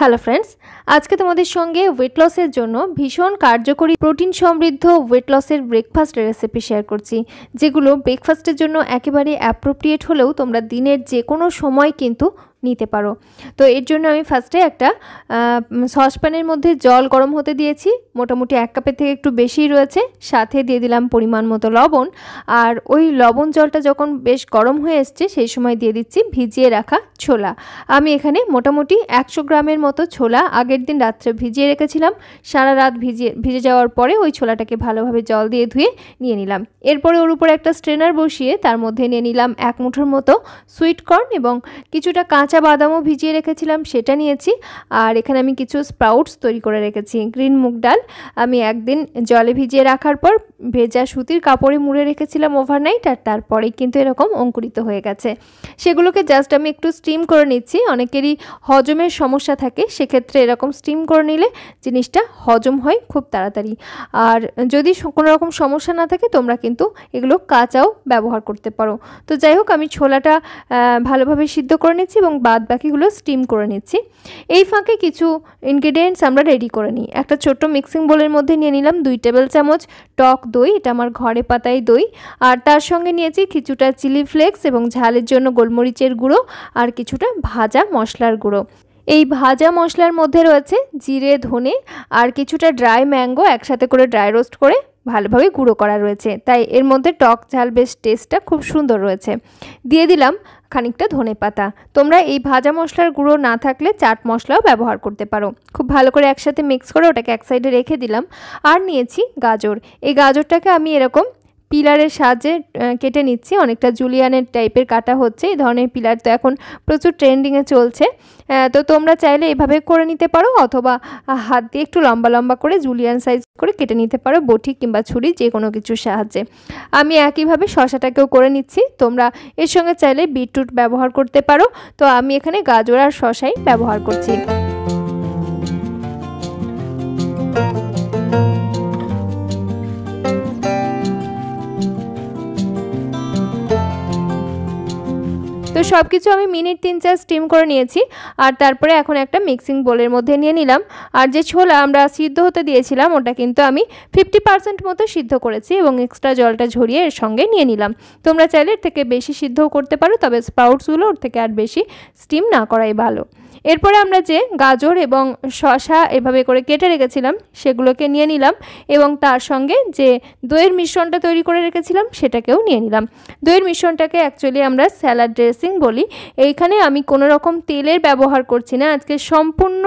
Hello friends, আজকে তোমাদের সঙ্গে ওয়েট লসের জন্য ভীষণ কার্যকরী প্রোটিন সমৃদ্ধ ওয়েট লসের ব্রেকফাস্টের রেসিপি শেয়ার করছি, যেগুলো ব্রেকফাস্টের জন্য একেবারে অ্যাপ্রোপ্রিয়েট হলেও তোমরা দিনের যে কোনো সময় কিন্তু নিতে পারো। তো এর জন্য আমি ফার্স্টে একটা সসপ্যানের মধ্যে জল গরম হতে দিয়েছি, মোটামুটি 1 কাপের থেকে একটু বেশিই রয়েছে। সাথে দিয়ে দিলাম পরিমাণ মতো লবণ, আর ওই লবণ জলটা যখন বেশ গরম হয়ে এসছে সেই সময় দিয়ে দিচ্ছি ভিজিয়ে রাখা ছোলা। আমি এখানে মোটামুটি 100 গ্রামের মতো ছোলা আগের দিন রাত্রে ভিজিয়ে রেখেছিলাম। সারা রাত ভিজে যাওয়ার পরে ওই ছোলাটাকে ভালোভাবে জল দিয়ে ধুয়ে নিয়ে নিলাম। এরপরে ওর উপরে একটা স্ট্রেনার বসিয়ে তার মধ্যে নিয়ে নিলাম 1 মুঠোর মতো সুইট কর্ন এবং কিছুটা কাঁচা বাদামও ভিজিয়ে রেখেছিলাম, সেটা নিয়েছি। আর এখানে আমি কিছু স্প্রাউটস তৈরি করে রেখেছি। গ্রিন মুগ ডাল আমি একদিন জলে ভিজিয়ে রাখার পর ভেজা সুতির কাপড়ে মুড়ে রেখেছিলাম ওভারনাইট, আর তারপরেই কিন্তু এরকম অঙ্কুরিত হয়ে গেছে। সেগুলোকে জাস্ট আমি একটু স্টিম করে নিচ্ছি। অনেকেরই হজমের সমস্যা থাকে, সেক্ষেত্রে এরকম স্টিম করে নিলে জিনিসটা হজম হয় খুব তাড়াতাড়ি। আর যদি কোনো রকম সমস্যা না থাকে তোমরা কিন্তু এগুলো কাঁচাও ব্যবহার করতে পারো। তো যাই হোক, আমি ছোলাটা ভালোভাবে সিদ্ধ করে নিচ্ছি এবং বাদ বাকিগুলো স্টিম করে নিচ্ছি। এই ফাঁকে কিছু ইনগ্রেডিয়েন্টস আমরা রেডি করে নিই। একটা ছোট্ট মিক্সিং বোলের মধ্যে নিয়ে নিলাম 2 টেবিল চামচ টক দই, এটা আমার ঘরে পাতাই দই। আর তার সঙ্গে নিয়েছি কিছুটা চিলি ফ্লেক্স এবং ঝালের জন্য গোলমরিচের গুঁড়ো, আর কিছুটা ভাজা মশলার গুঁড়ো। এই ভাজা মশলার মধ্যে রয়েছে জিরে, ধনে আর কিছুটা ড্রাই ম্যাঙ্গো একসাথে করে ড্রাই রোস্ট করে ভালোভাবে গুঁড়ো করা রয়েছে, তাই এর মধ্যে টক ঝাল বেশ টেস্টটা খুব সুন্দর রয়েছে। দিয়ে দিলাম খানিকটা ধনেপাতা। তোমরা এই ভাজা মশলার গুঁড়ো না থাকলে চাট মশলাও ব্যবহার করতে পারো। খুব ভালো করে একসাথে মিক্স করে ওটাকে এক সাইডে রেখে দিলাম। আর নিয়েছি গাজর। এই গাজরটাকে আমি এরকম পিলারের সাহায্যে কেটে নিচ্ছি। অনেকটা জুলিয়ানের টাইপের কাটা হচ্ছে। এই ধরনের পিলার তো এখন প্রচুর ট্রেন্ডিংয়ে চলছে। তো তোমরা চাইলে এভাবে করে নিতে পারো, অথবা হাত দিয়ে একটু লম্বা লম্বা করে জুলিয়ান সাইজ করে কেটে নিতে পারো, বটি কিংবা ছুরি যে কোনো কিছুর সাহায্যে। আমি একইভাবে শসাটাকেও করে নিচ্ছি। তোমরা এর সঙ্গে চাইলে বিটরুট ব্যবহার করতে পারো। তো আমি এখানে গাজর আর শসাই ব্যবহার করছি। তো সব কিছু আমি মিনিট 3-4 স্টিম করে নিয়েছি। আর তারপরে এখন একটা মিক্সিং বোলের মধ্যে নিয়ে নিলাম। আর যে ছোলা আমরা সিদ্ধ হতে দিয়েছিলাম ওটা কিন্তু আমি 50% মতো সিদ্ধ করেছি এবং এক্সট্রা জলটা ঝরিয়ে এর সঙ্গে নিয়ে নিলাম। তোমরা চাইলে এর থেকে বেশি সিদ্ধও করতে পারো, তবে স্প্রাউটসগুলো ওর থেকে আর বেশি স্টিম না করাই ভালো। এরপরে আমরা যে গাজর এবং শসা এভাবে করে কেটে রেখেছিলাম সেগুলোকে নিয়ে নিলাম এবং তার সঙ্গে যে দইয়ের মিশ্রণটা তৈরি করে রেখেছিলাম সেটাকেও নিয়ে নিলাম। দইয়ের মিশ্রণটাকে অ্যাকচুয়ালি আমরা স্যালাড ড্রেসিং বলি। এইখানে আমি কোনো রকম তেলের ব্যবহার করছি না, আজকে সম্পূর্ণ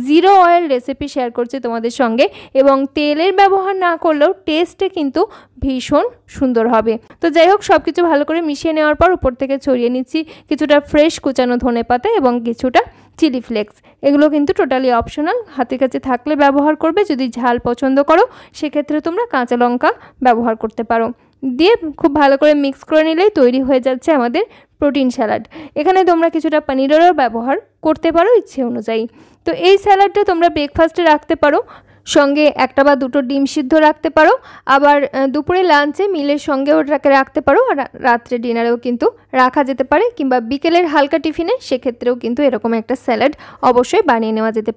জিরো অয়েল রেসিপি শেয়ার করছি তোমাদের সঙ্গে, এবং তেলের ব্যবহার না করলেও টেস্টে কিন্তু ভীষণ সুন্দর হবে। তো যাই হোক, সব কিছু ভালো করে মিশিয়ে নেওয়ার পর উপর থেকে ছড়িয়ে নিচ্ছি কিছুটা ফ্রেশ কুচানো ধনেপাতা এবং কিছুটা চিলি ফ্লেক্স। এগুলো কিন্তু টোটালি অপশনাল, হাতের কাছে থাকলে ব্যবহার করবে। যদি ঝাল পছন্দ করো সেক্ষেত্রে তোমরা কাঁচা লঙ্কা ব্যবহার করতে পারো। দিয়ে খুব ভালো করে মিক্স করে নিলেই তৈরি হয়ে যাচ্ছে আমাদের প্রোটিন স্যালাড। এখানে তোমরা কিছুটা পনিরেরও ব্যবহার করতে পারো ইচ্ছে অনুযায়ী। তো এই স্যালাডটা তোমরা ব্রেকফাস্টে রাখতে পারো, সঙ্গে 1 বা 2 ডিম সিদ্ধ রাখতে পারো, আবার দুপুরে লাঞ্চে মিলের সঙ্গেও ওটাকে রাখতে পারো, আর রাত্রে ডিনারেও কিন্তু রাখা যেতে পারে, কিংবা বিকেলের হালকা টিফিনে সেক্ষেত্রেও কিন্তু এরকম একটা স্যালাড অবশ্যই বানিয়ে নেওয়া যেতে পারে।